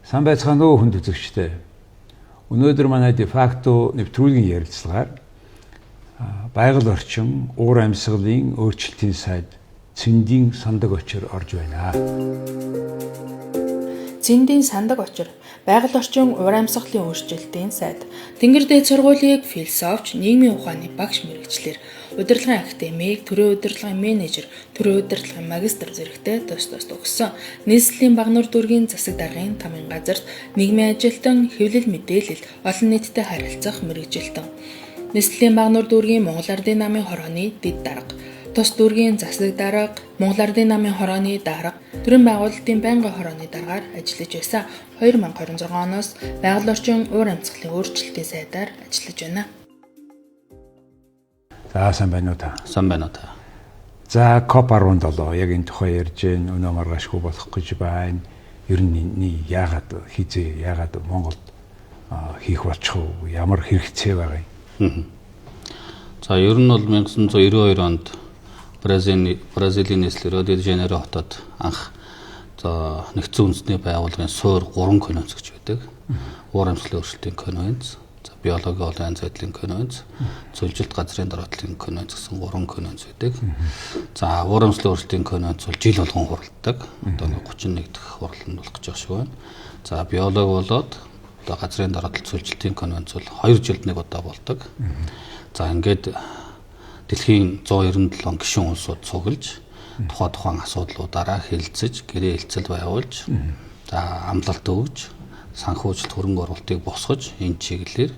Сан байцгаана уу хүнд үзэгчтэй. Өнөөдөр манай дефакто нэвтрүүлгийн ярилцлагаар байгаль орчин уур амьсгалын өөрчлөлтийн сайд Цэндийн сандаг очир орж байна. Цэндийн сандаг очир байгаль орчин уур амьсгалын өөрчлөлтийн сайд Тэнгэр дээд сургуулийн философч, нийгмийн ухааны багш мэргэжлэр удирдлагын академик, төрийн удирдлагын менежер, төрийн удирдлагын магистр зэрэгтэй тус төгссөн. Нийслэлийн Багнуур дүүргийн засаг даргын тамгын газарт нийгмийн ажилтан, хэвлэл мэдээлэл, олон нийтэд харилцах мэргэжилтэн. Нийслэлийн Багнуур дүүргийн Монгол Ардын намын хорооны дэд дарга, тус дүүргийн засаг дарга, Монгол Ардын намын хорооны дарга, төрийн байгуулалтын байнгын хорооны даргаар ажиллаж байсан. 2026 оноос байгаль орчин уур амьсгалын өөрчлөлтийн сайдаар ажиллаж байна. За сайн байна уу та? Сайн байна уу та? За COP17 яг энэ тухай ярьж гэн өнөө маргаашгүй болох гэж байна. Ер нь яагаад Монголд хийх болчих вэ? Ямар хэрэгцээ байгаа юм? За ер нь бол 1992 онд Бразилийн нийслэл Рио де Жанейро хотод анх нэгдсэн үндэсний байгууллагын суур 3 конвенц гэж байдаг. Уур амьсгалын өөрчлөлтийн конвенц, биологийн олон янз байдлын конвенц, цөлжилт газрын дараатлын конвенц гэсэн 3 конвенц байдаг. За уур амьсгалын өөрчлөлтийн конвенц бол жил болгон хуралдаг. Одоо 31 дахь хурал нь болох гэж байгаа шүү байна. За биологи болоод одоо газрын дараатлын цөлжилтийн конвенц бол 2 жилд нэг удаа болдог. За ингээд дэлхийн 197 гишүүн улсууд цуглаж тухайн асуудлуудаараа хэлэлцэж, гэрээ хэлцэл байгуулж, за амлалт өгж, санхүүжилт хөрөнгө оруулалтыг босгож, энэ чиглэлээр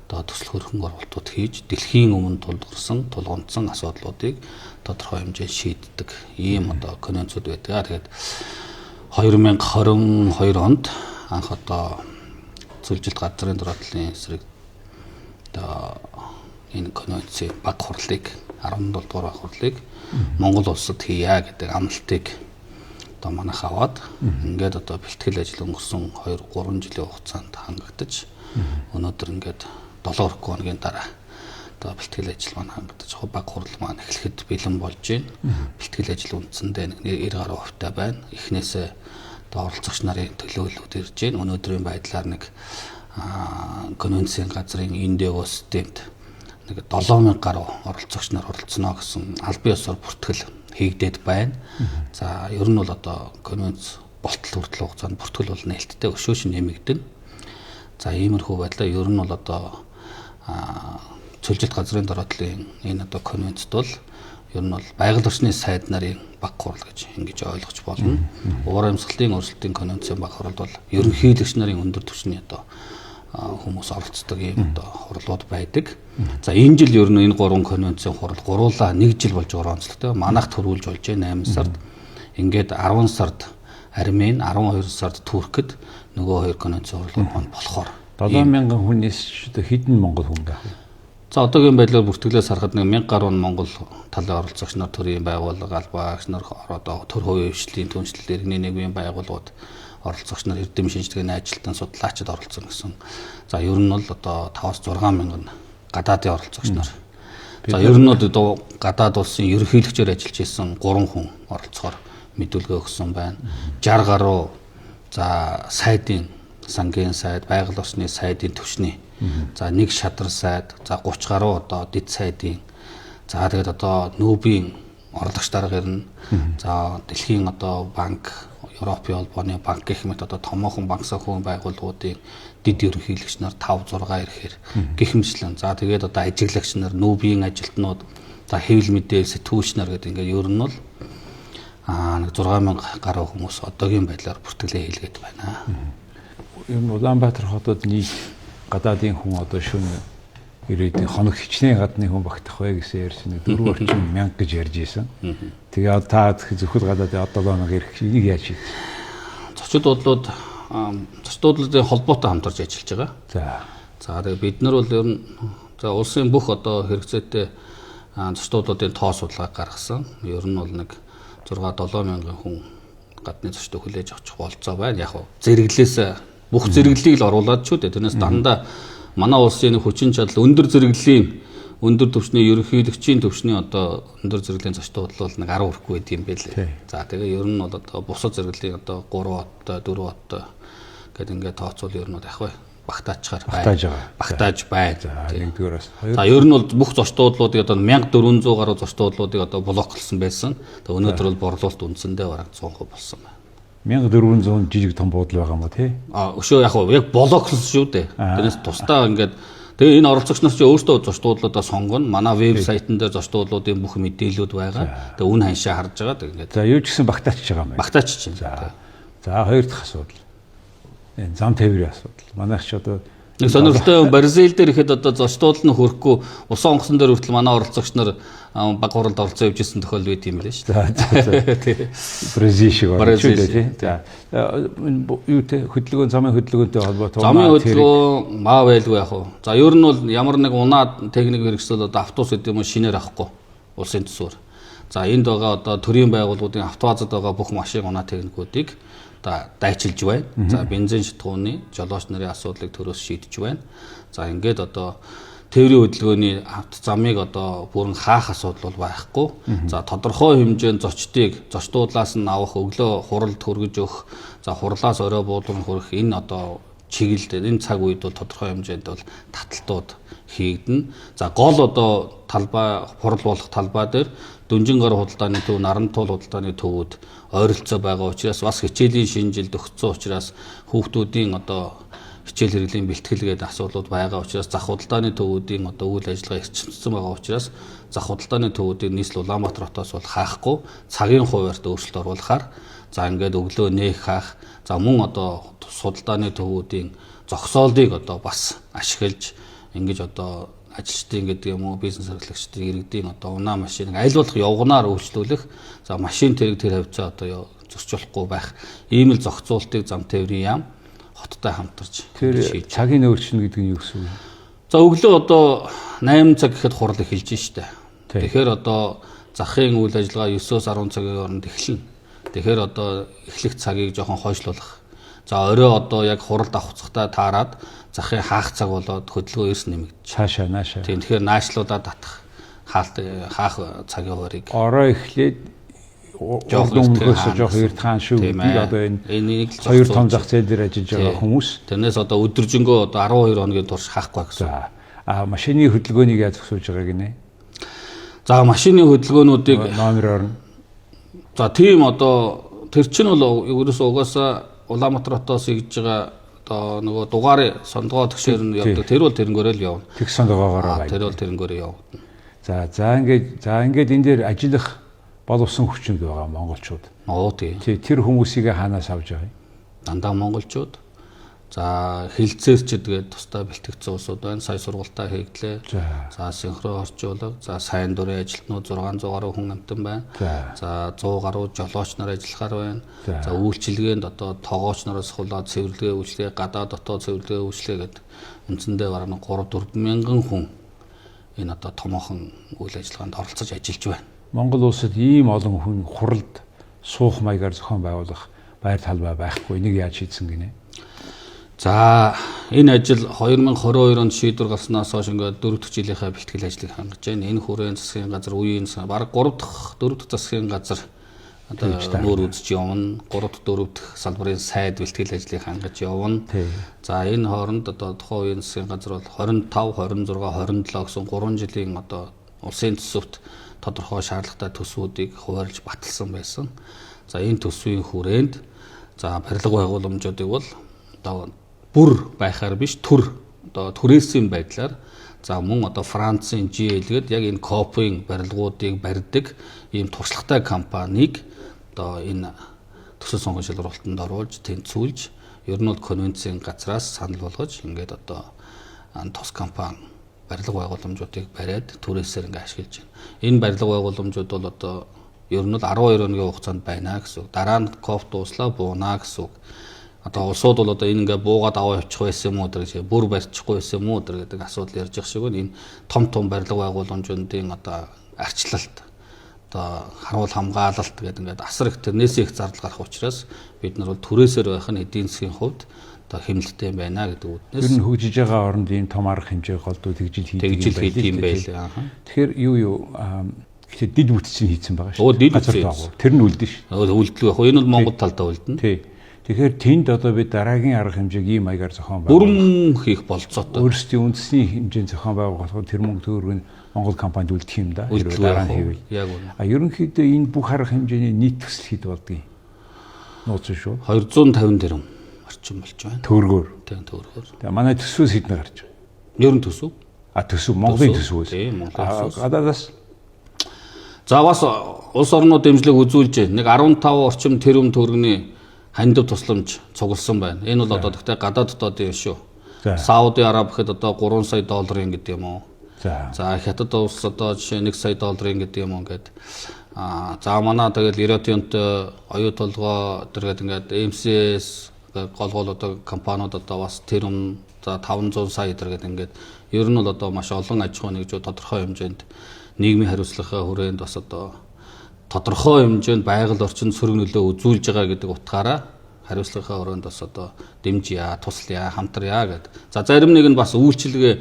одоо төсөл хөрөнгө оруулалтууд хийж, дэлхийн өмнө тулгамдсан асуудлуудыг тодорхой хэмжээнд шийддэг ийм одоо конвенцуд байдаг. Тэгээд 2022 онд анх одоо цөлжилт газрын дараатлын эсрэг одоо энэ конвенцийн баг хурлыг 17 дугаар баг хурлыг Монгол улсад хийя гэдэг амлалтыг одоо манайх аваад ингээд одоо бэлтгэл ажил өнгөрсөн 2-3 жилийн хугацаанд хангагдаж өнөөдөр ингээд 7 хоногийн дараа одоо бэлтгэл ажил маань хангагдаж баг хурал маань эхлэхэд бэлэн болж байна. Бэлтгэл ажил үндсэндээ 90 гаруй хувьтай байна. Эхнээсээ одоо оролцогч нарын төлөөлөлүүд ирж байна. Өнөөдрийн байдлаар нэг конвенцийн газрын Индиго системд 7000 гаруй оролцогч нар оролцоно гэсэн албан ёсоор бүртгэл хийгдээд байна. За ер нь бол одоо конвенц болтол хүртэл хугацаанд бүртгэл бол нээлттэй өшөөш нэмэгдэнэ. За иймэрхүү байдлаар ер нь бол одоо цөлжилт газрын дараатлын энэ одоо конвенцд бол ер нь бол байгаль орчны сайд нарын баг хурал гэж ингэж ойлгож болно. Уур амьсгалын өөрчлөлтийн конвенцийн баг хурал бол ерөнхийлөгч нарын өндөр түвшний одоо хүмүүс оролцдог юм одоо хурлууд байдаг. За энэ жил ер нь энэ 3 конвенцийн хурал гуруулаа 1 жил болж байгаа онцлогтой. Манайх төрүүлж болж байна 8 сард. Ингээд 10 сард Армен, 12 сард Туркэд нөгөө 2 конвенцийн хурлууд маань болохоор 7000 хүнээс хэдэн монгол хүн байх вэ? За одоогийн байдлаар бүртгэлээс харахад 1000 гаруй монгол талын оролцогч нар, төрийн байгууллага, албаагч нар одоо төр хувийн хвшлийн түншлэл иргэний нийгмийн байгууллагууд оролцогч нар, эрдэм шинжилгээний ажилтан, судлаачид оролцсон гэсэн. За ер нь бол одоо 5-6 мянган гадаадын оролцогч нар. За ер нь одоо гадаад улсын ерөнхийлөгчөөр ажиллаж исэн 3 хүн оролцохоор мэдүүлгээ өгсөн байна. 60 гаруй за сайдын сангийн сайд, байгаль орчны сайдын түвшний. За нэг шадар сайд, за 30 гаруй одоо дэд сайдын. За тэгээд одоо нүүбийн орлогч дарга ирнэ. За дэлхийн одоо банк, Европын холбооны банк гэх мэт одоо томоохон банк санхүүгийн байгууллагуудын дэд ерөнхийлөгч нар 5-6 ирэхээр гихмчлэн. За тэгээд одоо ажиглагч нар, нүүбийн ажилтнууд, за хэвлэл мэдээлэл сэтгүүлч нар гэдэг ингээд ер нь бол нэг 6000 гаруй хүмүүс одоогийн байдлаар бүртгэлээ хийлгээд байна. Ер нь Улаанбаатар хотод нийт гадаадын хүн одоо шөнө ирээд хоног хичнээн гадны хүн багтах вэ гэсэн ярьсан. 4 орчим мянга гэж ярьж исэн. Тэгээ та зөвхөн гадаадын одоо 7 хоног ирэх энийг яаж хийх? Зочид буудлуудын холбоотой хамтарч ажиллаж байгаа. За тэгээ бид нар бол ер нь за улсын бүх одоо хэрэгцээтэй зочид буудлуудын тоо судалгааг гаргасан. Ер нь бол нэг 6-7 мянган хүн гадны зочдод хүлээж авчих болцоо байна. Яг зэрэглээс бүх зэрэглэлийг л оруулаад ч үү. Тэрнээс дандаа манай улсын хүчин чадал өндөр зэрэглэлийн өндөр түвшний ерөнхийлөгчийн түвшний одоо өндөр зэрэглэлийн зочдод бол нэг 10 хүрэхгүй байд юм байлээ. За тэгээ ер нь бол одоо бусад зэрэглэлийн одоо 3 оттой 4 оттой Гэт ингээд тооцвол ер нь яг бай багтаачаар багтааж бай. За нэгдүгээрээс За ер нь бол бүх зочдуудлуудыг одоо 1400 гаруй зочдуудлуудыг одоо блоклсон байсан. Тэгээ өнөөдөр бол борлуулалт үндсэндээ бараг 100% болсон байна. 1400 жижиг том буудлын байгаа юм уу тий? Өшөө яг блоклсон шүү дээ. Тэрнээс тусдаа ингээд тэгээ энэ оролцогч нар чи өөрсдөө зочдуудлуудаа сонгоно. Манай вебсайтн дээр зочдуудлуудын бүх мэдээлэлүүд байгаа. Тэгээ үн ханшаа харж байгаа. Тэгээ ингээд. За юу ч гэсэн багтаачж байгаа юм байна. Багтаачж байна. За хоёр дахь асуудал. Энэ зам тээврийн асуудал. Манайх ч одоо нэг сонирхолтой Бразил дээр ихэд одоо зочдууд нь хөрөхгүй усан онгоцон дээр хүртэл манай оролцогч нар баг хуралд оролцоо явж исэн тохиол байт юм лээ шүү дээ. Бразил шиг байна шүү дээ тий. За юу те хөдөлгөөн замын хөдөлгөөнтэй холбоотой. Замын хөдөлгөөн маа байлгүй яг уу. За ер нь бол ямар нэг унаа техник хэрэгсэл одоо автобус гэдэг юм шинээр авахгүй улсын төсвөр. За энд байгаа одоо төрийн байгууллагуудын автовазад байгаа бүх машин унаа техникүүдийг дайчилж байна. За бензин шатгууны жолооч нарын асуудлыг төрөөс шийдэж байна. За ингээд одоо тээврийн хөдөлгөөний авто замыг одоо бүрэн хаах асуудал бол байхгүй. За тодорхой хэмжээнд зочдуудлаас нь авах өглөө хуралд хөргөж өгөх, за хурлаас орой буудлын хөрөх энэ одоо чиглэлд энэ цаг үед бол тодорхой хэмжээнд бол таталтууд хийгдэнэ. За гол одоо талбай хурал болох талбай дээр Дүнжин гар худалдааны төв, Нарантуул худалдааны төвүүд ойролцоо байгаа учраас бас хичээлийн шинэ жилд өгцсөн учраас хүүхдүүдийн одоо хичээл хэрэглийн бэлтгэл гэдэг асуудлууд байгаа учраас зах худалдааны төвүүдийн одоо үйл ажиллагаа эрчимсэн байгаа учраас зах худалдааны төвүүдийн нийслэл Улаанбаатар хотоос бол хаахгүй цагийн хуваарьт өөрчлөлт оруулахаар за ингээд өглөө нээх хаах за мөн одоо судалдааны төвүүдийн зогсоолдыг одоо бас ашиглаж ингэж одоо ажилчдын гэдэг юм уу бизнес эрхлэгчдийн иргэдийн одоо унаа машиныг аль болох явганаар өөрчлөлөх за машин тэрэг тэр хавцаа одоо зөрчилөхгүй байх ийм л зохицуултыг зам тээврийн яам хоттой хамтарч тэр цагийн өөрчлөлт гэдэг нь юу гэсэн үг? За өглөө одоо 8 цаг гэхэд хурал эхэлж штэ. Тэгэхээр одоо захын үйл ажиллагаа 9-10 цагийн хооронд эхэлнэ. Тэгэхээр одоо эхлэх цагийг жоохон хойшлуулах. За орой одоо яг хуралд авахцахтаа таарад захын хаах цаг болоод хөдөлгөөн ерс нэмэгдэж. Цаашаа наашаа. Тийм тэгэхээр наашлуудаа татах хаах цагийн хуурийг. Орой эхлээд жоохон эрт хаан шүү. Би одоо энэ хоёр том зах зээл дээр ажиллаж байгаа хүмүүс. Тэрнээс одоо өдөржингөө одоо 12 хоногийн турш хаахгүй гэсэн. За машины хөдөлгөөнийг яаж зохицуулж байгаа гинэ? За машины хөдөлгөөнүүдийг номер орно. За тийм одоо тэр чинь бол ерөөсөө угаасаа Улаанбаатар хотоос игж байгаа одоо нөгөө дугаарыг сондгоо тгшээр нь явдаг. Тэр бол тэрнгөөрөө л явна. Тэг сондгоогоор байна. Тэр бол тэрнгөөрөө явна. За ингээд энэ дээр ажиллах боловсон хүчинд байгаа монголчууд. Тийм. Тэр хүмүүсийг хаанаас авж байгаа юм? Дандаа монголчууд. За хилцээрчд гэдэг тусдаа бэлтгэгдсэн улсууд байна. Сая сургалтаа хийгдлээ. За синхрон орчуулга, за сайн дурын ажилтнууд 600 гаруй хүн амтан байна. За 100 гаруй жолооч нар ажиллахаар байна. За үйлчилгээнд одоо тоогооч нараас хулаад цэвэрлэгээ үйлчлэгээ, гадаа дотоод цэвэрлэгээ үйлчлэгээ гэдэг үндсэндээ бараг 3-4 мянган хүн энэ одоо томоохон үйл ажиллагаанд оролцож ажиллаж байна. Монгол улсад ийм олон хүн хуралд суух маягаар зохион байгуулах байр талбай байхгүй. Энийг яаж шийдсэн гинэ? За энэ ажил 2022 онд шийдвэр гарснаас хойш ингээд 4 дахь жилийнхаа бэлтгэл ажлыг хангаж байна. Энэ хүрээнд засгийн газар үеийн бараг 3 дахь засгийн газар одоо нүүр үзэж явна. 3 дахь салбарын сайд бэлтгэл ажлыг хангаж явна. За энэ хооронд одоо тухайн үеийн засгийн газар бол 25, 26, 27 гэсэн 3 жилийн одоо улсын төсөвт тодорхой шаардлагатай төсвүүдийг хуваарлж баталсан байсан. За энэ төсвийн хүрээнд за барилга байгууламжуудыг бол одоо бүр байхаар биш төр одоо түрээсийн байдлаар за мөн одоо Францын GL гээд яг энэ копийн барилгуудыг барьдаг ийм туршлагатай компанийг одоо энэ төсөл сонгон шалралтанд оруулж тэнцвүүлж ер нь бол конвенцийн газраас санал болгож ингээд одоо тус компани барилга байгууламжуудыг бариад түрээсээр ингээд ашиглаж байна. Энэ барилга байгууламжууд бол одоо ер нь бол 12 хоногийн хугацаанд байна гэсэн үг. Дараа нь коп дууслаа буунаа гэсэн үг. Одоо улсууд бол одоо энэ ингээ буугаад аваа явчих байсан юм уу гэж бүр барьчихгүй байсан юм уу гэдэг асуудал ярьж байгаа шиг байна. Энэ том барилга байгууламжуудын одоо арчлалт одоо харуул хамгаалалт гэдэг ингээд асар их тэрнээс их зардал гарах учраас бид нар бол түрээсээр байх нь эдийн засгийн хувьд одоо хэмнэлттэй байна гэдэг үднээс. Ер нь хөгжиж байгаа оронд ийм том арга хэмжээ голдуу тэгжил хийдэг юм байл. Тэгэхээр юу гэхдээ дид бүтцийг хийцэн байгаа шүү. Дид бүтц. Тэр нь үлдэн шүү. Үлдлээ яг. Энэ бол Монгол талдаа үлдэн. Тий. Тэгэхээр тэнд одоо бид дараагийн арга хэмжээг ийм маягаар зохион Бүрэн хийх болцоотой. Өөрсдийн үндэсний хэмжээнд зохион байгуулах тэр мөнгө төгрөг нь Монгол компанид үлдэх юм да. Хэрвээ дараа нь хийвэл. Яг үнэ. Ерөнхийдөө энэ бүх арга хэмжээний нийт төсөл хэд болдгийг нууц шүү. 250 тэрбум орчим болж байна. Төгрөгөөр. Тийм төгрөгөөр. Тэгээ манай төсвөөс хэд нэг гарч байна. Ер нь төсөв. Төсөв Монголын төсвөөс. Тийм Монголын төсвөөс. Гадаадаас За бас улс орнууд дэмжлэг үзүүлж нэг 15 орчим тэрбум төгрөгийн хандив тусламж цугласан байна. Энэ бол одоо тэгтээ гадаад дотоодын шүү. Сауди Араб гэхэд одоо 3 сая долларын гэдэг юм уу. За хятад улс одоо жишээ 1 сая долларын гэдэг юм уу гэдэг. За манай тэгэл Иротионт оюу толгой тэргээд ингээд MCS гол одоо компаниуд одоо бас тэрбум за 500 сая тэргээд ингээд ер нь бол одоо маш олон аж ахуй нэгжүүд тодорхой хэмжээнд нийгмийн хариуцлагын хүрээнд бас одоо тодорхой хэмжээнд байгаль орчинд сөрөг нөлөө үзүүлж байгаа гэдэг утгаараа хариуцлагын хүрээнд бас одоо дэмжийа, туслая, хамтрая гэдэг. За зарим нэг нь бас үйлчилгээ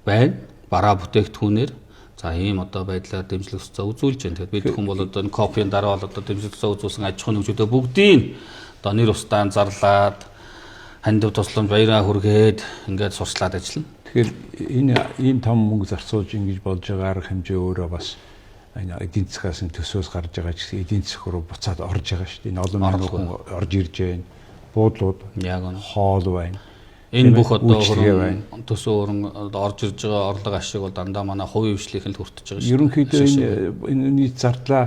байна. Бараа бүтээгдэхүүнээр за ийм одоо байдлаар дэмжлэг өсцөө үзүүлж байна. Тэгэхээр бид хүн бол одоо энэ копийн дараа бол одоо дэмжлэг өсцөө үзүүлсэн аж ахуй нэгжүүдээ бүгдийг одоо нэр устдаан зарлаад хандив тусламж баяраа хүргээд ингээд сурчлаад ажиллана. Тэгэхээр энэ ийм том мөнгө зарцуулж ингэж болж байгаа арга хэмжээ өөрөө бас эдийн засгаас нь төсөөс гарч байгаа ч гэсэн эдийн засаг руу буцаад орж байгаа шүү дээ. Энэ олон мянган хүн орж ирж байна. Буудлууд, яг нь хоол байна. Энэ бүх одоо төсөө өрн орж ирж байгаа орлого ашиг бол дандаа манай хувийн хвшлийнхэн л хүртэж байгаа шүү. Ерөнхийдөө энэ нийт зардлаа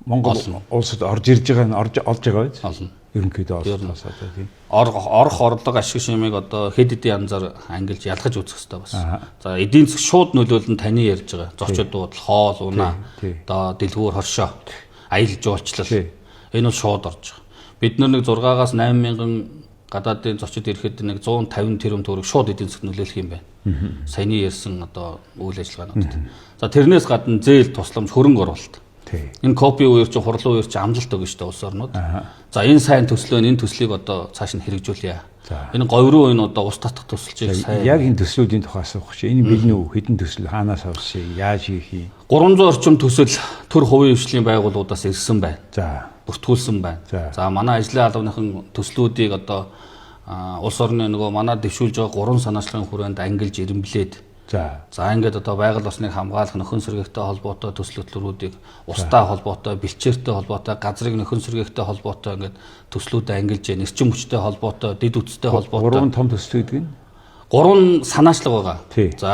Монгол улсад орж ирж байгаа нь олж байгаа биз? Олно. Ерөнхийдөө олсоос одоо тийм. Орох орлого ашиг шимийг одоо хэд хэдэн янзаар ангилж ялгаж үзэх хэрэгтэй бас. За эдийн засаг шууд нөлөөлн таны ярьж байгаа. Зочид буудал, хоол, унаа, одоо дэлгүүр хоршоо, аялал жуулчлал. Энэ бол шууд орж байгаа. Бид нэг 6-аас 8 мянган гадаадын зочид ирэхэд нэг 150 тэрбум төгрөг шууд эдийн засагт нөлөөлөх юм байна. Саяны ярьсан одоо үйл ажиллагаануудад. За тэрнээс гадна зээл тусламж хөрөнгө оруулалт. Энэ копи үеэр чи хурлын үеэр чи амлалт өгнө шүү дээ улс орнууд. За энэ сайн төслөө энэ төслийг одоо цааш нь хэрэгжүүлье. Энэ говьруу энэ одоо ус татах төсөлчийг сайн. Яг энэ төслүүдийн тухай асуух чи энэ бэлэн үү? Хэдэн төсөл хаанаас авсан? Яаж хийх юм? 300 орчим төсөл төр хувийн хвшлийн байгууллагуудаас ирсэн байна. За бүртгүүлсэн байна. За манай ажлын албаныхан төслүүдийг одоо улс орны нөгөө манай дэвшүүлж байгаа 3 санаачлагын хүрээнд ангилж ирэмблээд за ингээд одоо байгаль орчныг хамгаалах нөхөн сэргээтэй холбоотой төсөл хөтөлбөрүүдийг устай холбоотой, бэлчээртэй холбоотой, газрыг нөхөн сэргээтэй холбоотой ингээд төслүүдэд ангилж, эрчим хүчтэй холбоотой, дэд үтцтэй холбоотой 3 том төсөл гэдэг нь 3 санаачлага байгаа. За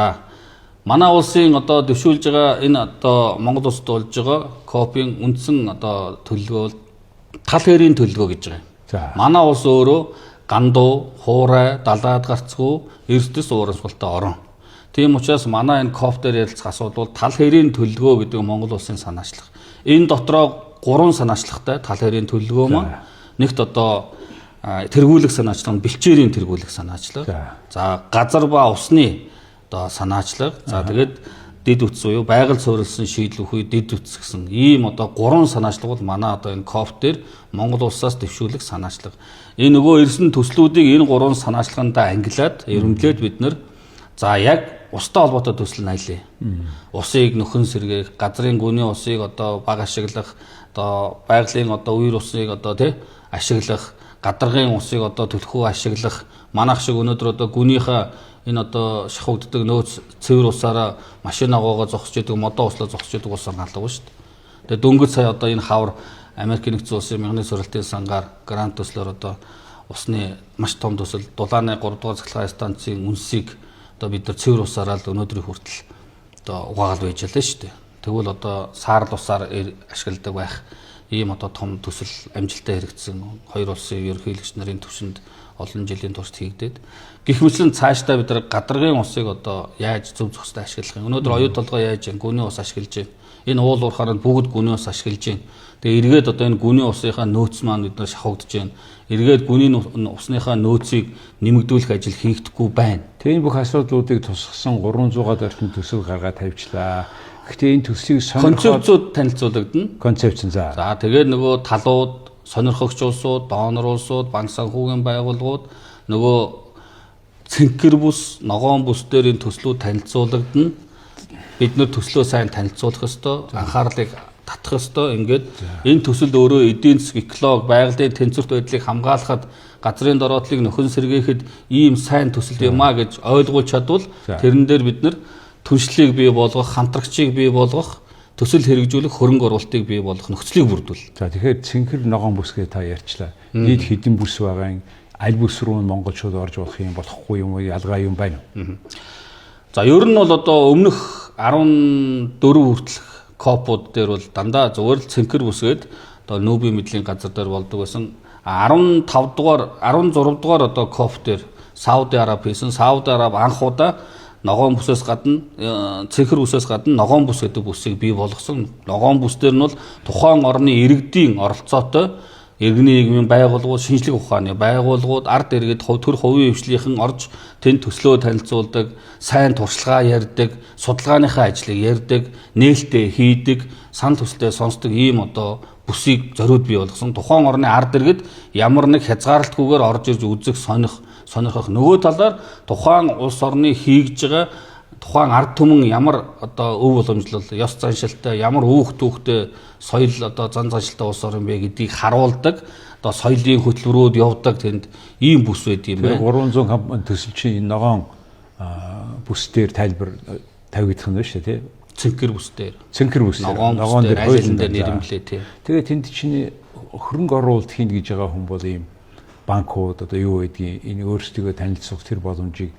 манай улсын одоо дэвшүүлж байгаа энэ одоо Монгол улсад болж байгаа копийн үндсэн одоо төлөвлөгөө тал хэрийн төлөвлөгөө гэж байгаа. Манай улс өөрөө гандуу, хуурай, далаад гарцгүй, эрдэс уурсгалтай орон. Тийм учраас манай энэ коп дээр ярилцах асуудал бол тал хэрийн төлөвлөгөө гэдэг Монгол улсын санаачлага. Энэ дотроо 3 санаачлагтай тал хэрийн төлөвлөгөө маань нэгт одоо тэргүүлэх санаачлага, бэлчээрийн тэргүүлэх санаачлага. За газар ба усны одоо санаачлага. За тэгээд дэд үтс буюу байгаль суурилсан шийдэл өгөх үе дэд үтс гэсэн ийм одоо 3 санаачлага бол манай одоо энэ коп дээр Монгол улсаас дэвшүүлэх санаачлага. Энэ нөгөө ирсэн төслүүдийг энэ 3 санаачлагандаа ангилаад эрэмблээд бид нэр за яг устай холбоотой төсөл найлээ. Усыг нөхөн сэргээх, газрын гүний усыг одоо бага ашиглах, одоо байгалийн одоо үер усыг одоо тий ашиглах, гадаргын усыг одоо төлхөө ашиглах, манайх шиг өнөөдөр одоо гүнийхээ энэ одоо шахагддаг нөөц цэвэр усаараа машин агоогоо зогсож идэг, модоо услаа зогсож идэг ус алга шүү дээ. Тэгээд дөнгөж сая одоо энэ хавар Америк нэгдсэн улсын мянганы суралтын сангаар грант төслөөр одоо усны маш том төсөл дулааны 3 дугаар цахилгаан станцын үнсийг одоо бид нар цэвэр усаараа л өнөөдрийн хүртэл одоо угаагаад байж байлаа шүү дээ. Тэгвэл одоо саарл усаар ашигладаг байх ийм одоо том төсөл амжилттай хэрэгжсэн хоёр улсын ерөнхийлөгч нарын түвшинд олон жилийн турш хийгдээд гэх мэтлэн цаашдаа бид нар гадаргын усыг одоо яаж зөв зөвхөстэй ашиглах юм. Өнөөдөр оюу толгой яаж гүний ус ашиглаж байна. Энэ уул уурхаараа бүгд гүний ус ашиглаж байна. Тэгээ эргээд одоо энэ гүний усынхаа нөөц маань бид нар шахагдж байна. Эргээд гүний усныхаа нөөцийг нэмэгдүүлэх ажил хийгдэхгүй байна. Тэгээ бүх асуудлуудыг тусгасан 300-аад орчим төсөв гаргаад тавьчлаа. Гэхдээ энэ төслийг сонирхоод концепцууд танилцуулагдана. Концепц нь за. За тэгээд нөгөө талууд, сонирхогч улсууд, донор улсууд, банк санхүүгийн байгууллагууд нөгөө цэнхэр бүс, ногоон бүс дээр энэ төслүүд танилцуулагдана. Бид нэр төслөө сайн танилцуулах ёстой. Анхаарлыг татах ёстой. Ингээд энэ төсөлд өөрөө эдийн засаг, экологи, байгалийн тэнцвэрт байдлыг хамгаалахад газрын дороодлыг нөхөн сэргээхэд ийм сайн төсөл юм а гэж ойлгуулж чадвал тэрэн дээр бид нар түншлийг бий болгох, хамтрагчийг бий болгох, төсөл хэрэгжүүлэх, хөрөнгө оруулалтыг бий болгох нөхцөлийг бүрдүүл. За тэгэхээр цэнхэр ногоон бүсгээ та ярьчлаа. Нийт хэдэн бүс байгаа юм? Аль бүс рүү монголчууд орж болох юм болохгүй юм уу? Ялгаа юм байна уу? За ер нь бол одоо өмнөх 14 хүртэлх копууд дээр бол дандаа зөвөр л цэнхэр бүсгээд одоо нүүбийн мэдлийн газар дээр болдог байсан. 15 дугаар 16 дугаар одоо коп дээр Сауди Араб хийсэн. Сауди Араб анх удаа ногоон бүсээс гадна цэнхэр бүсээс гадна ногоон бүс гэдэг бүсийг бий болгосон. Ногоон бүс дээр нь бол тухайн орны иргэдийн оролцоотой иргэний нийгмийн байгууллагууд, шинжлэх ухааны байгууллагууд, ард иргэд төр хувийн хвшлийнхэн орж тэнд төслөө танилцуулдаг, сайн туршлагаа ярьдаг, судалгааныхаа ажлыг ярьдаг, нээлттэй хийдэг, санал хүсэлтээ сонсдог ийм одоо бүсийг зориуд бий болгосон. Тухайн орны ард иргэд ямар нэг хязгаарлалтгүйгээр орж ирж үзэх, сонирхох. Нөгөө талаар тухайн улс орны хийж байгаа тухайн ард түмэн ямар одоо өв боломжлол, ёс заншилтай, ямар түүхтэй соёл одоо зан заншилтай улс орн бэ гэдгийг харуулдаг. Одоо соёлын хөтөлбөрүүд явдаг тэнд ийм бүс байд юм байна. 300 компани төсөлчийн ногоон бүсдээр тайлбар тавигдах нь шүү дээ, тий? Цэнхэр бүсдээр. Цэнхэр бүс. Ногоон дээр хуулийн дээр нэрмлээ, тий. Тэгээ тэнд чинь хөрөнгө оруулалт хийн гэж байгаа хүн бол ийм банкуд одоо юу гэдгийг энэ өөрсдөө танилцуулах тэр боломжийг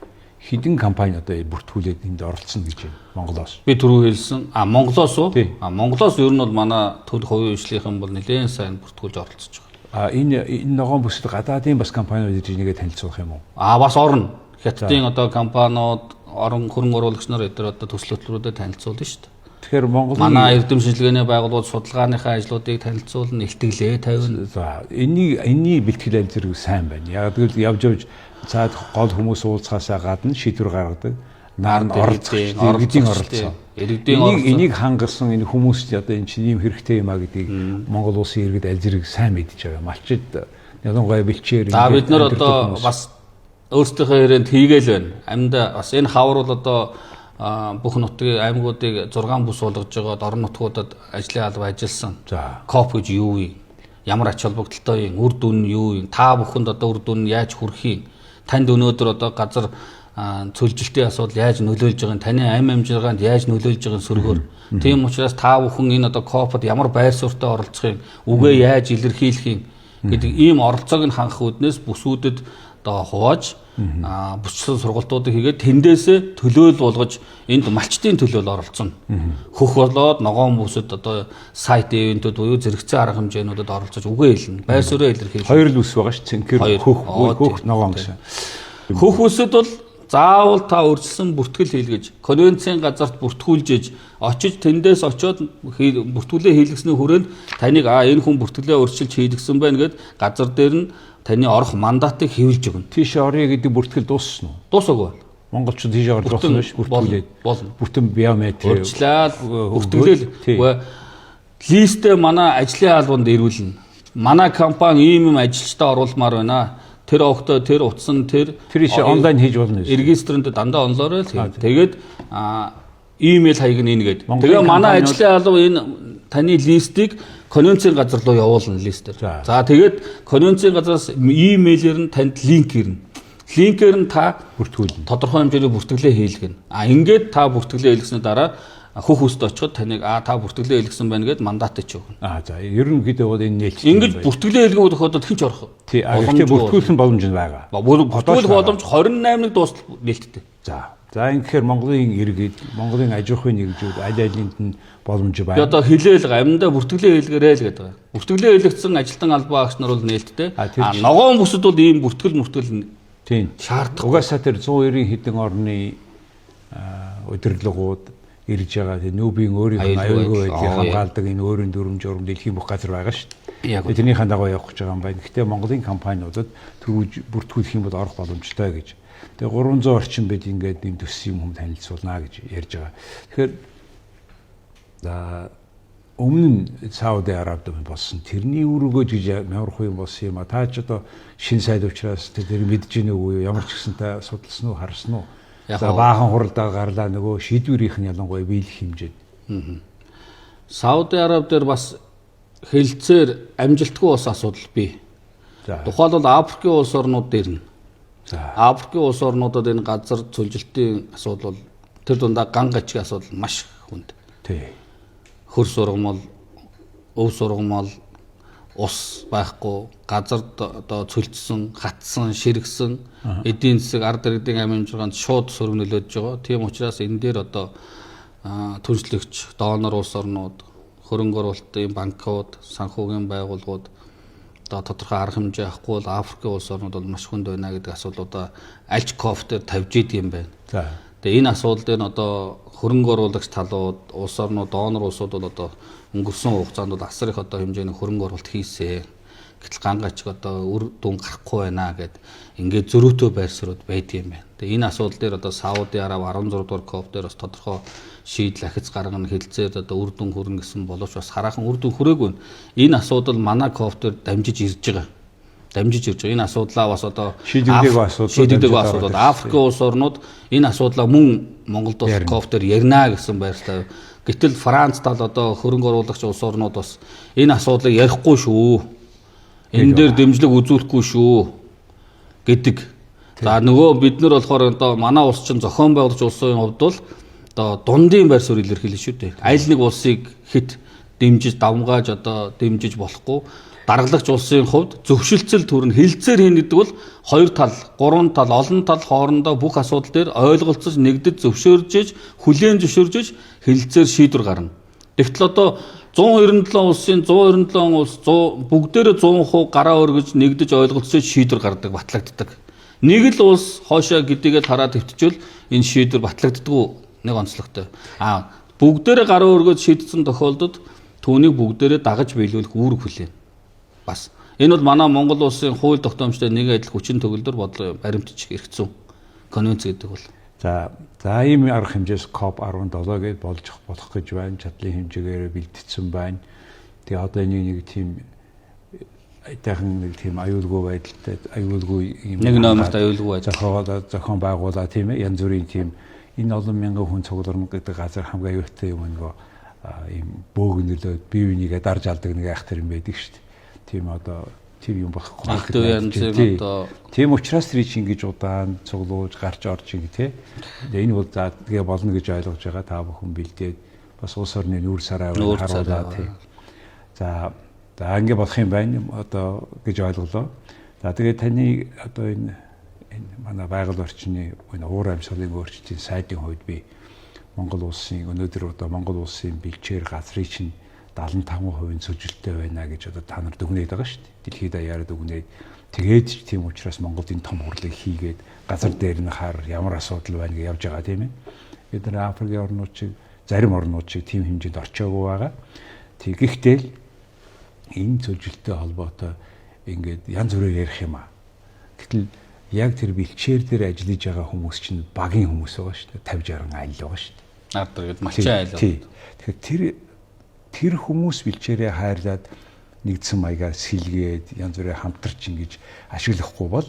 хэдэн компани одоо бүртгүүлээд энд оролцсон гэж байна Монголоос. Би түрүү хэлсэн. Монголоос уу? Монголоос ер нь бол манай төл хувийн хвшлийнхэн бол нэлээд сайн бүртгүүлж оролцож байгаа. Энэ ногоон бүсэд гадаадын бас компаниуд ирж нэгэ танилцуулах юм уу? Бас орно. Хятадын одоо компаниуд, орон хөрөнгө оруулагч нар эдгээр одоо төсөл хөтөлбөрүүдэд танилцуулна шүү дээ. Тэгэхээр Монголын манай эрдэм шинжилгээний байгууллагууд судалгааныхаа ажлуудыг танилцуулна, илтгэлээ тавина. За энэний бэлтгэл аль зэрэг сайн байна. Яг л явж цаад гол хүмүүс уулзахаасаа гадна шийдвэр гаргадаг. Наанд оролцох, иргэдийн оролцоо. Энийг хангасан энэ хүмүүст одоо энэ чинь ийм хэрэгтэй юм а гэдгийг Монгол улсын иргэд аль зэрэг сайн мэдж байгаа. Малчид ялангуяа бэлчээр бид нар одоо бас өөрсдийнхөө хэрэгэнд хийгээл байна. Амьда бас энэ хавар бол одоо бүх нутгийн аймагуудыг 6 бүс болгож байгаа орон нутгуудад ажлын алба ажилласан. Коп гэж юу вэ? Ямар ач холбогдолтой юм? Үр дүн нь юу юм? Та бүхэнд одоо үр дүн нь яаж хүрэх юм? Танд өнөөдөр одоо газар цөлжилтийн асуудал яаж нөлөөлж байгааг, таны амь амжиргаанд яаж нөлөөлж байгааг сөргөөр. Тийм учраас та бүхэн энэ одоо копод ямар байр суурьтай оролцохыг, үгээ яаж илэрхийлэх юм гэдэг ийм оролцоог нь хангах үүднээс бүсүүдэд одоо хувааж бүсчин сургалтуудыг хийгээд тэндээсээ төлөөл болгож энд малчтын төлөөл оролцоно. Хөх болоод ногоон бүсэд одоо сайт ивэнтүүд буюу зэрэгцээ арга хэмжээнүүдэд оролцож үгээ хэлнэ. Байр суурийг илэрхийлнэ. Хоёр л бүс байгаа ш. Цэнхэр хөх ногоон гэсэн. Хөх бүсэд бол заавал та өрсөлдсөн бүртгэл хийлгэж, конвенцийн газарт бүртгүүлж очиж тэндээс очиод бүртгүүлээ хийлгэсний хүрээнд таныг энэ хүн бүртгэлээ өршилж хийлгсэн байна гэд газар дээр нь таны орох мандатыг хэвлэж өгнө. Тийш орё гэдэг бүртгэл дууссан уу? Дуусаагүй. Монголчууд тийш орж дууссан биш бүртгүүлээд. Бүтэн биометри урьдчилаад бүртгэлээ листээ манай ажлын албанд ирүүлнэ. Манай компани ийм ажилчтай оруулмаар байна. Тэр огтой, тэр утсан, тэр онлайн хийж болно. Регистрэнд дандаа онлоор л хийн. Тэгээд имэйл хаяг нь нэгээд. Тэгээ манай ажлын алба энэ таны листийг конвенцийн газар руу явуулна листээр. За тэгээд конвенцийн газраас имэйлээр нь танд линк ирнэ. Линкээр нь та бүртгүүлнэ. Тодорхой хэмжээний бүртгэлээ хийлгэнэ. Ингээд та бүртгэлээ хийлгэсний дараа хөх үст очиход таныг та бүртгэлээ хийлгсэн байна гэд мандат ч өгнө. За ерөнхийдөө бол энэ нээлт. Ингээд бүртгэлээ хийлгэх удахад хэн ч орох. Гэхдээ бүртгүүлсэн боломж нь байгаа. Бүртгүүлэх боломж 28-ыг дуустал нээлттэй. За энэ гэхээр Монголын иргэд, Монголын аж ахуйн нэгжүүд аль алинд нь боломж байна. Би одоо хэлээл амьдаа бүртгэлээ хийлгэрэй л гэдэг. Бүртгэлээ хийлгсэн ажилтан албан агч нар бол нээлттэй. Ногоон бүсэд бол ийм бүртгэл тийм шаардах. Угаасаа тэр 190 хэдэн орны удирдлагууд ирж байгаа. Тэр нүүбийн өөрийн аюулгүй байдлыг хамгаалдаг энэ өөрийн дүрм журм дэлхийн бүх газар байгаа шүү дээ. Тэрнийхэн дагуу явах гэж байгаа юм байна. Гэхдээ Монголын компаниудад төрүүлж бүртгүүлэх юм бол орох боломжтой гэж. Тэгээ 300 орчим бед ингээд энэ төс юм танилцуулнаа гэж ярьж байгаа. Тэгэхээр өмнө нь Сауди Арабид болсон тэрний үүргөө гэж мянхуу юм болсон юм а. Та ч одоо шин сайд учраас тэр мэдж гинэ үү, ямар ч гэсэн та судалсан уу, харсан уу? За баахан хуралдаа гарлаа нөгөө шийдвэрийнх нь ялангуяа биелэх хэмжээд. Сауди Араби дээр бас хэлцээр амжилтгүй ус асуудал бий. Тухайлбал Африкийн улс орнууд дээр нь. Африкийн улс орнуудад энэ газар цөлжилтийн асуудал бол тэр дундаа ган гачгийн асуудал маш хүнд. Хөр сургамал, өв сургамал, ус байхгүй, газар одоо цөлжсөн, хатсан, ширгсэн, эдийн засаг, ард иргэдийн амжилтанд шууд сөрөг нөлөөж байгаа. Тийм учраас энэ дээр одоо түншлэгч, донор улс орнууд, хөрөнгө оруулалтын банкуд, санхүүгийн байгууллагууд одоо тодорхой арга хэмжээ авахгүй бол Африкийн улс орнууд бол маш хүнд байна гэдэг асуудлуудаа альч кофтер тавьж идэг юм байна. Тэгээ энэ асуудал дээр одоо хөрөнгө оруулагч талууд, улс орнууд, донор улсууд бол одоо өнгөрсөн хугацаанд бол асар их одоо хэмжээний хөрөнгө оруулалт хийсэн. Гэтэл гангач одоо үр дүн гарахгүй байна гэд ингээд зөрүүтэй байр суурьуд байдаг юм байна. Тэгээ энэ асуудал дээр одоо Сауди Араби 16 дугаар КОП дээр бас тодорхой шийдэл ахиц гаргана хэлцээд одоо үр дүн хүрнэ гэсэн боловч бас хараахан үр дүн хүрээгүй. Энэ асуудал манай КОП дээр дамжиж ирж байгаа. Энэ асуудлаа бас одоо шийдэгдэг асуудал. Африкийн улс орнууд энэ асуудлаа мөн Монголд улс КОП дээр ярина гэсэн байртай. Гэтэл Франц тал одоо хөрөнгө оруулагч улс орнууд бас энэ асуудлыг ярихгүй шүү. Энэ дээр дэмжлэг үзүүлэхгүй шүү гэдэг. За нөгөө бид нар болохоор одоо манай улс чинь зохион байгуулагч улсын хувьд бол одоо дундын байр суурь илэрхийлнэ шүү дээ. Аль нэг улсыг хэд дэмжиж давмгааж одоо дэмжиж болохгүй. Даргалагч улсын хувьд зөвшөлтсөл төрн хэлцээр хийн гэдэг бол хоёр тал, гурван тал, олон тал хоорондоо бүх асуудал дээр ойлголцож нэгдэж зөвшөөрж, хүлээн зөвшөөрж хэлцээр шийдвэр гарна. Тэгтэл одоо 197 улсын 197 улс бүгдээрээ 100% гараа өргөж нэгдэж ойлголцож шийдвэр гаргадаг, батлагддаг. Нэг л улс хоошоо гэдийгээ хараад төвтчүүл энэ шийдвэр батлагддаггүй нэг онцлогтой. Бүгдээрээ гараа өргөж шийдсэн тохиолдолд түүнийг бүгдээрээ дагаж биелүүлэх үүрэг хүлээнэ. Бас энэ бол манай Монгол улсын хууль тогтоомжтой нэг адил хүчин төгөлдөр бодлоо баримтчих хэрэгцүү конвенц гэдэг бол. За ийм арга хэмжээс КОП 17 гээд болж болох гэж байна. Чадлын хэмжээгээр бэлтгэсэн байна. Тэгээ одоо нэг тийм айдахан нэг тийм аюулгүй байдалтай аюулгүй юм нэг номерт аюулгүй байдал зохион байгуулаа тийм ээ. Янз бүрийн тийм энэ олон мянган хүн цугларна гэдэг газар хамгийн аюултай юм нөгөө ийм бөөгнөлөө бие бинийгээ дарж алдаг нэг айхтар юм байдаг шүү дээ. Тийм одоо тийм юм болохгүй. Тийм учраас тэр чинь ингэж удаан цуглуулж гарч орж иг тий. Энэ бол за тэгээ болно гэж ойлгож байгаа та бүхэн бэлдээд бас улс орны нүүр сараа харуулаад тий. За ингэ болох юм байна одоо гэж ойлголоо. За тэгээ таны одоо энэ манай байгаль орчны энэ уур амьсгалын өөрчлөлтийн сайдын хувьд би Монгол улсын өнөөдөр одоо Монгол улсын бэлчээр газрын чинь 75% цөжилттэй байна гэж одоо та нар дүгнээд байгаа шүү дээ. Дэлхийд даяараа дүгнээд тэгээд ч тийм учраас Монголд энэ том хурлыг хийгээд газар дээр нь хаар ямар асуудал байна гэж явж байгаа тийм ээ. Бид нар Африкийн орнууд чиг зарим орнууд чиг тийм хэмжээнд орчоогүй байгаа. Тэгэхдээ л энэ цөжилттэй холбоотой ингээд янз бүрээр ярих юм аа. Гэтэл яг тэр бэлчээр дээр ажиллаж байгаа хүмүүс чинь багийн хүмүүс байгаа шүү дээ. 50-60 айл байгаа шүү дээ. Ард иргэд малчин айл. Тэгэхээр тэр хүмүүс бэлчээрээ хайрлаад нэгдсэн маягаар сэлгээд янз бүрээр хамтарч ингэж ашиглахгүй бол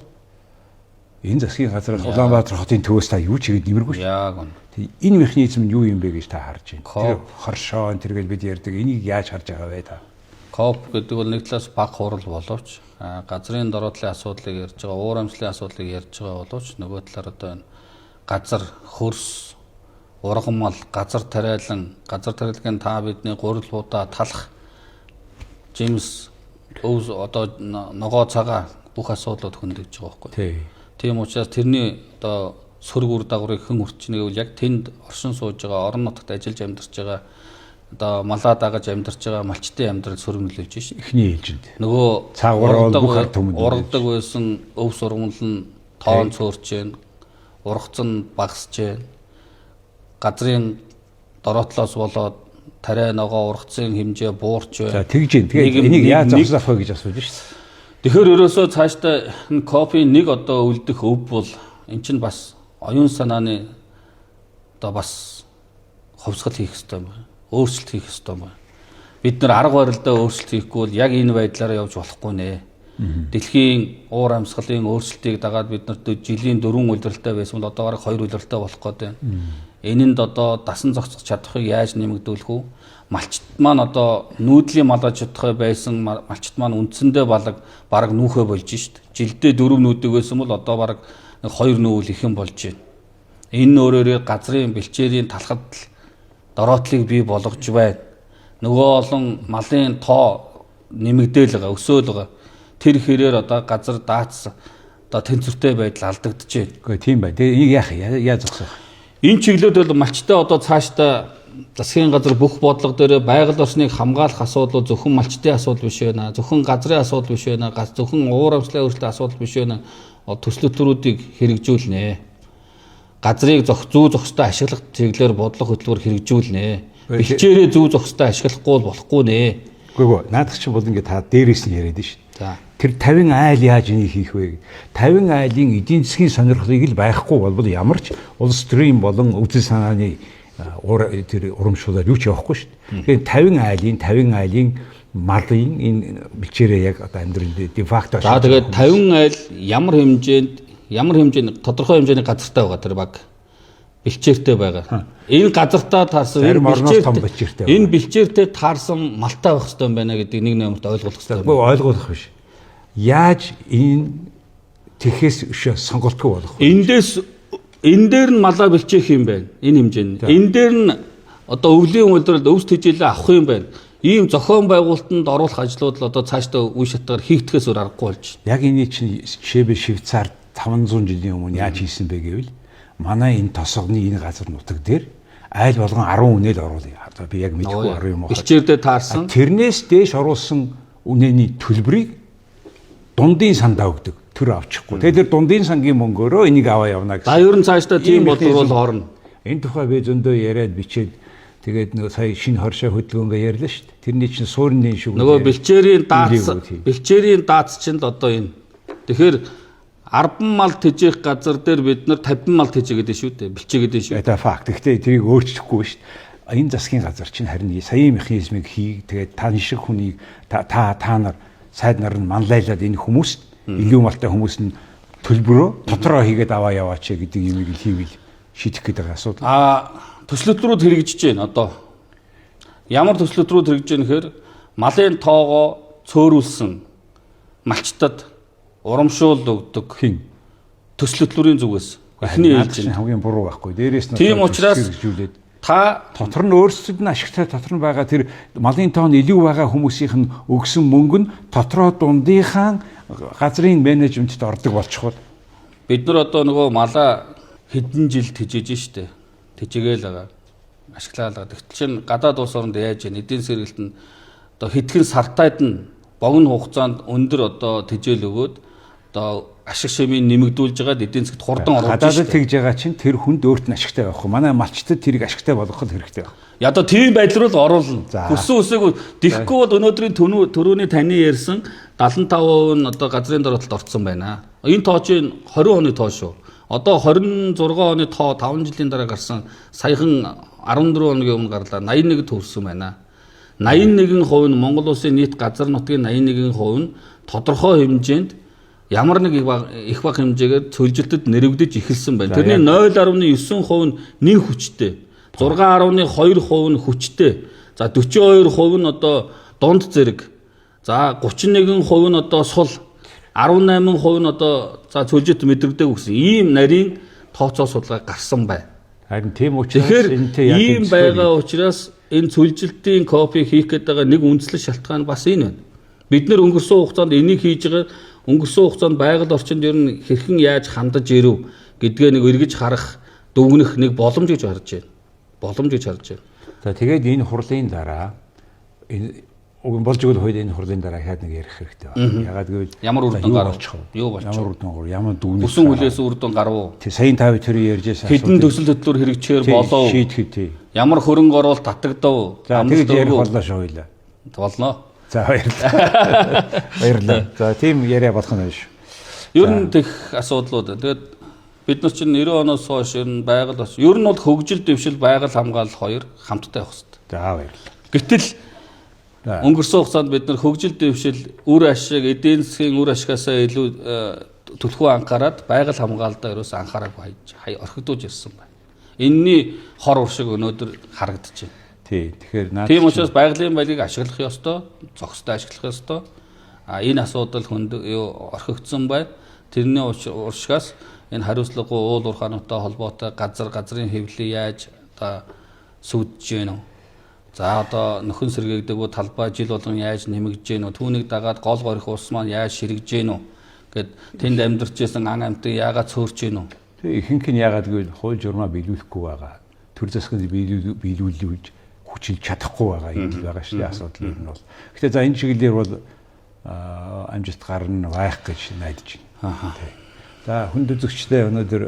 энэ засгийн газар Улаанбаатар хотын төвөөс та юу ч ихэд нэмэргүй шүү. Яг үнэ. Энэ механизм нь юу юм бэ гэж та харж байна. Тэр хоршоо тэргээл бид ярьдаг. Энийг яаж харж байгаа вэ та? КОП гэдэг бол нэг талаас баг хурал боловч газрын дороотлын асуудлыг ярьж байгаа, уур амьсгалын асуудлыг ярьж байгаа боловч нөгөө талаар одоо энэ газар хөрс ургамал, газар тариалан та бидний гурилуудаа талах Джеймс Оуз одоо ногоо цагаа бүх асуудлууд хөндөгж байгаа байхгүй. Тийм учраас тэрний одоо сөрөг үр дагаврыг хэн хүртчихнэ гэвэл яг тэнд оршин сууж байгаа, орон нутагт ажиллаж амьдарч байгаа одоо малаа дагаж амьдарч байгаа малчтын амьдрал сөрөг нөлөөлж шин. Эхний ээлжинд. Нөгөө ургадаг байсан өв сургамал нь тоон цөөрч जैन, ургац нь багасж जैन. Газрын дороотлоос болоод тариа ногоо ургацын хэмжээ буурч байна. За тэгж юм. Тэгээд энийг яаж зогсоох вэ гэж асууж шүү дээ. Тэгэхээр ерөөсөө цаашдаа копи нэг одоо үлдэх өв бол эн чинь бас оюун санааны одоо бас ховсгол хийх хэрэгтэй юм байна. Өөрчлөлт хийх хэрэгтэй юм байна. Бид нар арга барилдаа өөрчлөлт хийхгүй бол яг энэ байдлаараа явж болохгүй нэ. Дэлхийн уур амьсгалын өөрчлөлтийг дагаад бид нарт жилийн 4 улиралтай байсан бол одоогоор 2 улиралтай болох гээд байна. Энэнд одоо дасан зохицох чадварыг яаж нэмэгдүүлэх вэ? малчит маань одоо нүүдлийн малаж чадхай байсан малчит маань үндсэндээ бараг нүүхэ болж шít. Жилдээ 4 нүүдийг байсан бол одоо бараг 2 нүүл их юм болж байна. Энэ өөрөөр газрын бэлчээрийн талхад дороотлыг бий болгож байна. Нөгөө олон малын тоо нэмэгдээл байгаа, өсөөл байгаа. Тэр хэрээр одоо газар даацсан одоо тэнцвэртэй байдал алдагдаж байна. Гэхдээ тийм бай. Тэгээ яаж зогсох? Энэ чиглэлд бол малчтай одоо цаашдаа засгийн газар бүх бодлого дээр байгаль орчныг хамгаалах асуудал зөвхөн малчтын асуудал биш байна. Зөвхөн газрын асуудал биш байна. Зөвхөн уур амьсгалын өөрчлөлтийн асуудал биш байна. Төслөтрүүдийг хэрэгжүүлнэ. Газрыг зүй зохистой ашиглах чиглэлээр бодлого хөтөлбөр хэрэгжүүлнэ. Бэлчээрээ зүй зохистой ашиглахгүй болохгүй нэ. Үгүй наадах чинь бол ингээд та дээрээс нь яриад шүү. За. Тэр 50 айл яаж энийг хийх вэ? 50 айлын эдийн засгийн сонирхлыг л байхгүй болбол ямар ч улс төрийн болон үзэл санааны тэр урамшуулаар юу ч явахгүй шүү. Тэгэхээр 50 айлын малын энэ бэлчээрээ яг одоо амьдрал дефакто. За тэгээд 50 айл ямар хэмжээнд тодорхой хэмжээний газартай байгаа тэр баг бэлчээртэй байгаа. Энэ газартаа таарсан энэ бэлчээртэй таарсан малтай байх хэрэгтэй юм байна гэдэг нэг нэмэрт ойлгох хэрэгтэй. Үгүй ойлгох биш. Яаж энэ тэхээс сонголтгүй болох вэ? Энэ дээр нь малаа бэлчээх юм байна. Энэ хэмжээнд. Энэ дээр нь одоо өвлийн үйлдвэрлэлд өвс тэжээлээ авах юм байна. Ийм зохион байгуулалтанд оруулах ажлууд л одоо цаашдаа үе шатгаар хийгдэхээс өөр аргагүй болж байна. Яг энэ чинь жишээлбэл Швейцар 500 жилийн өмнө яаж хийсэн бэ гэвэл манай энэ тосгоны энэ газар нутаг дээр айл болгон 10 үнээл оруулъя. Одоо би яг мэдэхгүй 10 юм уу. Бэлчээрдээ таарсан. Тэрнээс дээш оруулсан үнэний төлбөрийг дундын сандаа өгдөг. Төр авчихгүй. Тэгээд тэр дундын сангийн мөнгөөрөө энийг аваа явна гэсэн. За ер нь цаашдаа тийм бодлого бол орно. Энэ тухай би зөндөө яриад бичээд тэгээд нөгөө сая шинэ хоршоо хөдөлгөөнгөө ярьлаа шүү дээ. Тэрний чинь суурины шүг. Нөгөө бэлчээрийн даац чинь л одоо энэ. Тэгэхээр 10 мал тэжээх газар дээр бид нар 50 мал тэжээгээд шүү дээ. Бэлчээгээд шүү. Это факт. Гэхдээ тэрийг өөрчлөхгүй шүү дээ. Энэ засгийн газар чинь харин саяын механизмыг хий. Тэгээд та шиг хүнийг та нар сайд нар нь манлайлаад энэ хүмүүст илүү малтай хүмүүс нь төлбөрөө дотроо хийгээд аваа яваач гэдэг юмыг л хийвэл шийдэх гэдэг асуудал. Төслөтрүүд хэрэгжиж байна одоо. Ямар төслөтрүүд хэрэгжиж байна гэхээр малын тоогоо цөөрүүлсэн малчтад урамшуул өгдөг төслөтрийн зүгээс эхний ээлж нь хамгийн буруу байхгүй. Дээрээс нь тийм учраас та дотор нь өөрсдөд нь ашигтай дотор нь байгаа тэр малын тоо нь илүү байгаа хүмүүсийнх нь өгсөн мөнгө нь дотроо дундынхаа газрын менежментэд ордог болчихвол бид нар одоо нөгөө малаа хэдэн жил тэжээж штэ. Тэжээгээл байгаа. Ашиглаалаа. Тэгтэл чинь гадаад улс оронд яаж вэ? Эдийн засгийн нь одоо хэдхэн сартайд нь богино хугацаанд өндөр одоо тэжээл өгөөд одоо ашиг шимийг нэмэгдүүлж байгаад эдийн засгт хурдан оруулж байна. Гадаадд тэгж байгаа чинь тэр хүнд өөрт нь ашигтай байхгүй. Манай малчтад тэрийг ашигтай болгох хэрэгтэй байна. Одоо тийм байдал руу оруулна. Хүссэн үсээгөө дихгүй бол өнөөдрийн төрөүний таны ярьсан 75% нь одоо газрын дороотлолд орцсон байна. Энэ тоо чинь 20 оны тоо шүү. Одоо 26 оны тоо 5 жилийн дараа гарсан саяхан 14 хоногийн өмнө гарлаа 81 төвсөн байна. 81% нь Монгол улсын нийт газар нутгийн 81% нь тодорхой хэмжээнд ямар нэг их баг хэмжээгээр цөлжилтөд нэрвэгдэж эхэлсэн байна. Тэрний 0.9% нь нэн хүчтэй. 6.2% нь хүчтэй. За 42% нь одоо дунд зэрэг. За 31% нь одоо сул. 18% нь одоо за цөлжилт мэдрэгдэг гэсэн ийм нарийн тооцоо судалгаа гарсан байна. Харин тийм учраас энэтэй яг ийм байгаа учраас энэ цөлжилтийн копи хийх гэдэг байгаа нэг үндслэл шалтгаан бас энэ байна. Бид нэр өнгөрсөн хугацаанд энийг хийж байгаа өнгөрсөн хугацаанд байгаль орчинд ер нь хэрхэн яаж хандаж ирэв гэдгээ нэг эргэж харах дүгнэх нэг боломж гэж харж байна. Боломж гэж харж байна. За тэгээд энэ хурлын дараа энэ болж игэл хойд энэ хурлын дараа хаад нэг ярих хэрэгтэй байна. Ягаад гэвэл ямар үр дүн гарах юу болчих. Ямар үр дүн ямар дүгнэх. Бүсэн хүлээс үр дүн гарав. Тэг саяын тав тэр ярьжсэн. Хэдэн төсөл хөтлөөр хэрэгжихээр болов. Шийдэхэд тий. Ямар хөрөнгө оруулалт татагдав. За тэгээд ярих боллоо шүү хоёлаа. Болно. За баярлалаа. Баярлалаа. За тийм яриа болох нь шүү. Ер нь тех асуудлууд. Тэгээд бид нар чинь 90 оноос хойш ер нь байгаль бас ер нь бол хөгжил дэвшил байгаль хамгаалал хоёр хамтдаа явах хэрэгтэй. За баярлалаа. Гэтэл өнгөрсөн хугацаанд бид нар хөгжил дэвшил үр ашиг эдийн засгийн үр ашигаасаа илүү түлхүү анхаарад байгаль хамгаалалтаа ерөөс анхаараагүй орхигдуулж ирсэн байна. Энэний хор уршиг өнөөдөр харагдаж байна. Тий. Тэгэхээр тийм учраас байгалийн балийг ашиглах ёстой, зохистой ашиглах ёстой. Энэ асуудал орхигдсон байна. Тэрний уршигаас энэ хариуцлагагүй уул уурхаануудтай холбоотой газрын хэвлэлийг яаж одоо сүйдэж гэнэ үү? За одоо нөхөн сэргээгдэг талбай жил болгон яаж нэмэгдэж гэнэ үү? Түүнийг дагаад гол горих ус маань яаж ширэгж гэнэ үү? Гэт тэнд амьдарч байсан ан амьтыг яагаад цөөрч гэнэ үү? Тэгээ ихэнх нь яагаад гэвэл хууль журмаа биелүүлэхгүй байгаа. Төр засгийн биелүүлж хүчилж чадахгүй байгаа юм байгаа шүү дээ асуудал юм бол. Гэтэ за энэ чиглэлээр бол амжилт гарна байх гэж найдаж байна. За хүнд үзэгчдээ өнөөдөр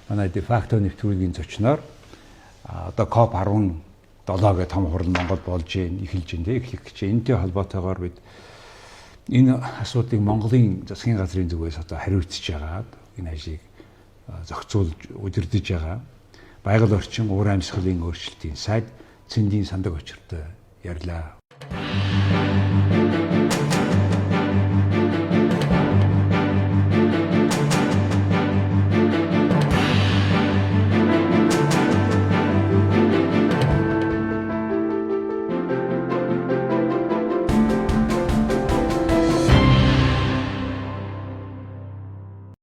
манай дефакто нэвтрүүлгийн зочноор одоо COP 17 гэх том хурал Монгол болж эхэлж байна. Эхлэх гэж энэтэй холбоотойгоор бид энэ асуудлыг Монголын засгийн газрын зүгээс одоо хариуцж байгаа. Энэ ажлыг зохицуулж удирдах байгаа. Байгаль орчин уур амьсгалын өөрчлөлтийн сайд Цэндийн сандаг очиртой ярьлаа.